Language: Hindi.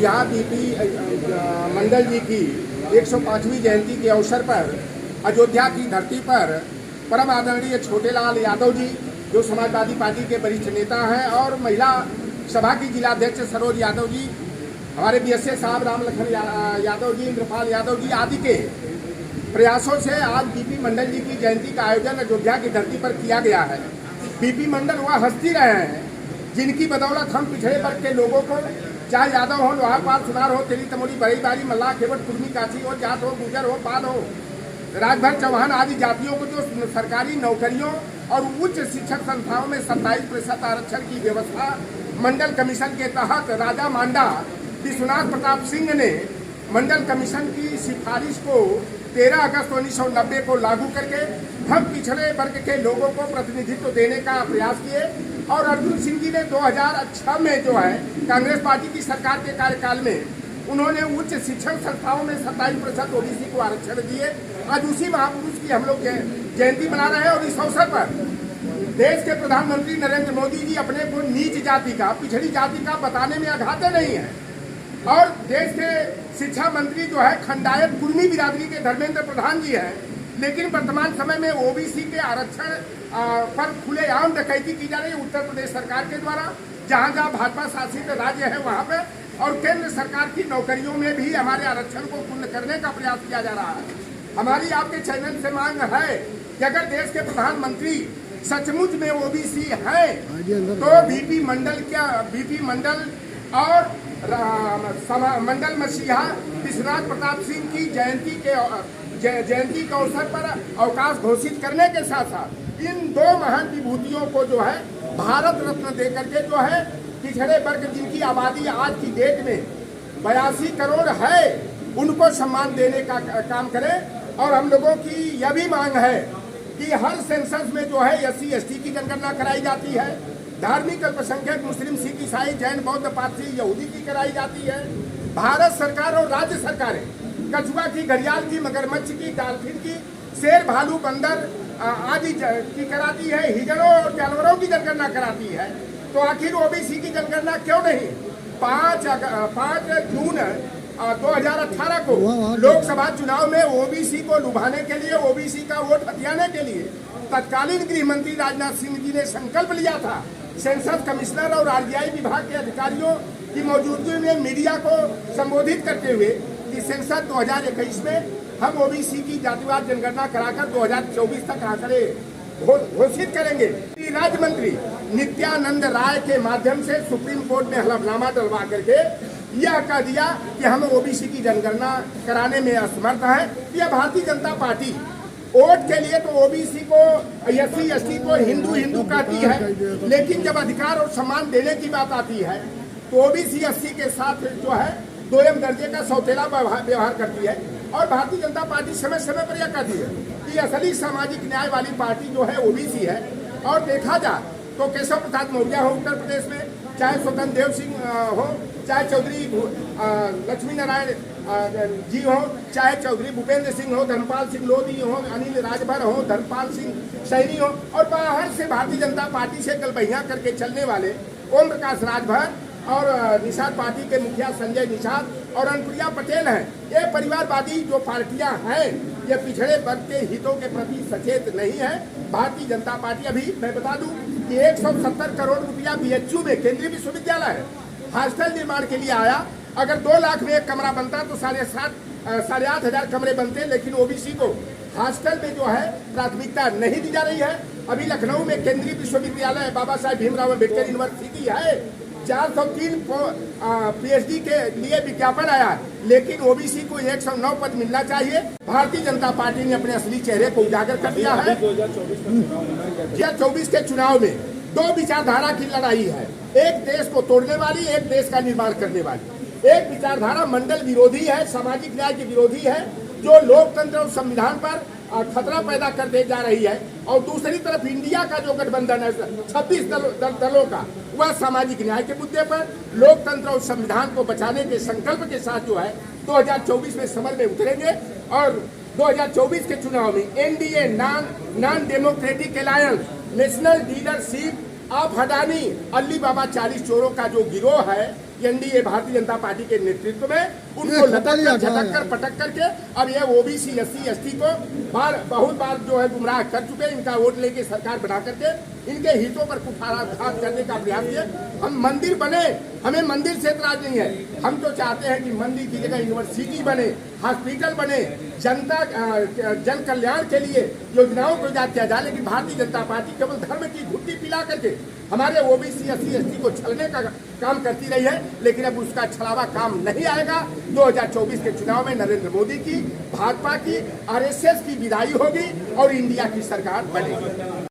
मसीहा बीपी मंडल जी की 105वीं जयंती के अवसर पर अयोध्या की धरती पर परम आदरणीय छोटेलाल यादव जी, जो समाजवादी पार्टी के वरिष्ठ नेता हैं, और महिला सभा की जिलाध्यक्ष सरोज यादव जी, हमारे बीएसए साहब राम लखन यादव जी, इंद्रपाल यादव जी आदि के प्रयासों से आज बीपी मंडल जी की जयंती का आयोजन अयोध्या की धरती पर किया गया है। बीपी मंडल वह हस्ती रहे हैं जिनकी बदौलत हम पिछड़े वर्ग के लोगों को, चाहे यादव हो, लोहारपाल, सुनार हो, तेली तमोली, बड़ी बारी, मल्लाह, केवट, कुर्मी, काशी हो, जाट हो, गुजर हो, पाल हो, राजभर, चौहान आदि जातियों को जो सरकारी नौकरियों और उच्च शिक्षक संस्थाओं में 27% आरक्षण की व्यवस्था मंडल कमीशन के तहत राजा मांडा विश्वनाथ प्रताप सिंह ने मंडल कमीशन की सिफारिश को 13 अगस्त 1990 को लागू करके हम पिछड़े वर्ग के लोगों को प्रतिनिधित्व देने का प्रयास किए। और अर्जुन सिंह जी ने 2006 में जो है कांग्रेस पार्टी की सरकार के कार्यकाल में उन्होंने उच्च शिक्षण संस्थाओं में 27% ओबीसी को आरक्षण दिए। आज उसी महापुरुष की हम लोग जयंती मना रहे हैं और इस अवसर पर देश के प्रधानमंत्री नरेंद्र मोदी जी अपने को नीच जाति का, पिछड़ी जाति का बताने में अघाते नहीं है। और देश के शिक्षा मंत्री जो है खंडायत कुर्मी बिरादरी के धर्मेंद्र प्रधान जी हैं, लेकिन वर्तमान समय में ओबीसी के आरक्षण पर खुलेआम डकैती की जा रही है उत्तर प्रदेश सरकार के द्वारा, जहां जहां भाजपा शासित राज्य है वहां पे, और केंद्र सरकार की नौकरियों में भी हमारे आरक्षण को पूर्ण करने का प्रयास किया जा रहा है। हमारी आपके चैनल से मांग है कि अगर देश के प्रधानमंत्री सचमुच में ओबीसी है तो बीपी मंडल और मंडल मसीहा विश्वनाथ प्रताप सिंह की जयंती के अवसर पर अवकाश घोषित करने के साथ साथ इन दो महान विभूतियों को जो है भारत रत्न दे करके जो है पिछड़े वर्ग जिनकी आबादी आज की डेट में 82 करोड़ है, उनको सम्मान देने का काम करें। और हम लोगों की यह भी मांग है कि हर सेंसस में जो है SC/ST की जनगणना कराई जाती है, धार्मिक अल्पसंख्यक मुस्लिम, सिख, ईसाई, जैन, बौद्ध, पारसी, यहूदी की कराई जाती है। भारत सरकार और राज्य सरकारें कछुआ की, घड़ियाल की, मगरमच्छ की, डॉल्फिन की, शेर, भालू, बंदर आदि की कराती है, हिजड़ों और जानवरों की जनगणना कराती है, तो आखिर ओबीसी की जनगणना क्यों नहीं? 5 जून 2018 को लोकसभा चुनाव में ओबीसी को लुभाने के लिए, ओबीसी का वोट हथियाने के लिए तत्कालीन गृह मंत्री राजनाथ सिंह जी ने संकल्प लिया था। सेंसस कमिश्नर और RBI विभाग के अधिकारियों की मौजूदगी में मीडिया को संबोधित करते हुए कि सेंसस 2021 में हम ओबीसी की जातिवार जनगणना कराकर 2024 तक आंकड़े घोषित करेंगे। राज्य मंत्री नित्यानंद राय के माध्यम से सुप्रीम कोर्ट में हलफनामा डलवा करके यह कह दिया कि हम ओबीसी की जनगणना कराने में असमर्थ है। यह भारतीय जनता पार्टी वोट के लिए तो ओबीसी को, SC/ST को हिंदू कहती है, लेकिन जब अधिकार और सम्मान देने की बात आती है तो OBC/SC के साथ जो है दोयम दर्जे का सौतेला व्यवहार करती है। और भारतीय जनता पार्टी समय समय पर यह कहती है कि असली सामाजिक न्याय वाली पार्टी जो है ओबीसी है। और देखा जाए तो केशव प्रसाद मौर्य हो उत्तर प्रदेश में, चाहे स्वतंत्र देव सिंह हो, चाहे चौधरी लक्ष्मी नारायण जी हो, चाहे चौधरी भूपेंद्र सिंह हो, धर्मपाल सिंह लोधी हो, अनिल राजभर हो, धर्मपाल सिंह सैनी हो, और बाहर से भारतीय जनता पार्टी से गलबहियां करके चलने वाले ओम प्रकाश राजभर और निषाद पार्टी के मुखिया संजय निषाद और अनुप्रिया पटेल हैं। ये परिवारवादी जो पार्टियां हैं, ये पिछड़े वर्ग के हितों के प्रति सचेत नहीं है। भारतीय जनता पार्टी, अभी मैं बता दूं कि 170 करोड़ रुपया BHU में, केंद्रीय विश्वविद्यालय है, हॉस्टल निर्माण के लिए आया। अगर 2 लाख में एक कमरा बनता तो 7,500 हजार कमरे बनते, लेकिन ओबीसी को हॉस्टल में जो है प्राथमिकता नहीं दी जा रही है। अभी लखनऊ में केंद्रीय विश्वविद्यालय बाबा साहेब भीमराव अम्बेडकर यूनिवर्सिटी है, 403 PhD के लिए विज्ञापन आया, लेकिन ओबीसी को 109 पद मिलना चाहिए। भारतीय जनता पार्टी ने अपने असली चेहरे को उजागर कर दिया है। 2024 के चुनाव में 2 विचारधारा की लड़ाई है, एक देश को तोड़ने वाली, एक देश का निर्माण करने वाली। एक विचारधारा मंडल विरोधी है, सामाजिक न्याय के विरोधी है, जो लोकतंत्र और संविधान पर खतरा पैदा करते जा रही है। और दूसरी तरफ इंडिया का जो गठबंधन है 26 दलों का, वह सामाजिक न्याय के मुद्दे पर, लोकतंत्र और संविधान को बचाने के संकल्प के साथ जो है 2024 में समर में उतरेंगे। और 2024 के चुनाव में NDA non democratic alliance national leadership of Adani, Ali Baba 40 चोरों का जो गिरोह है, कि एनडीए भारतीय जनता पार्टी के नेतृत्व में उनको लटक कर झटक कर पटक करके अब ये ओबीसी एससी एसटी को बहुत बार जो है गुमराह कर चुके हैं। इनका वोट लेके सरकार बना करके इनके हितों पर कुठाराघात करने का प्रयास किया। हम मंदिर बने, हमें मंदिर से एतराज नहीं है। हम तो चाहते हैं कि मंदिर की जगह यूनिवर्सिटी बने, हॉस्पिटल बने, जनता जन कल्याण के लिए योजनाओं को इजाद किया जाए। लेकिन भारतीय जनता पार्टी केवल धर्म की घुट्टी पिला करके हमारे ओबीसी एससी एसटी को छलने का काम करती रही है। लेकिन अब उसका छलावा काम नहीं आएगा। 2024 के चुनाव में नरेंद्र मोदी की, भाजपा की, आरएसएस की विदाई होगी और इंडिया की सरकार बनेगी।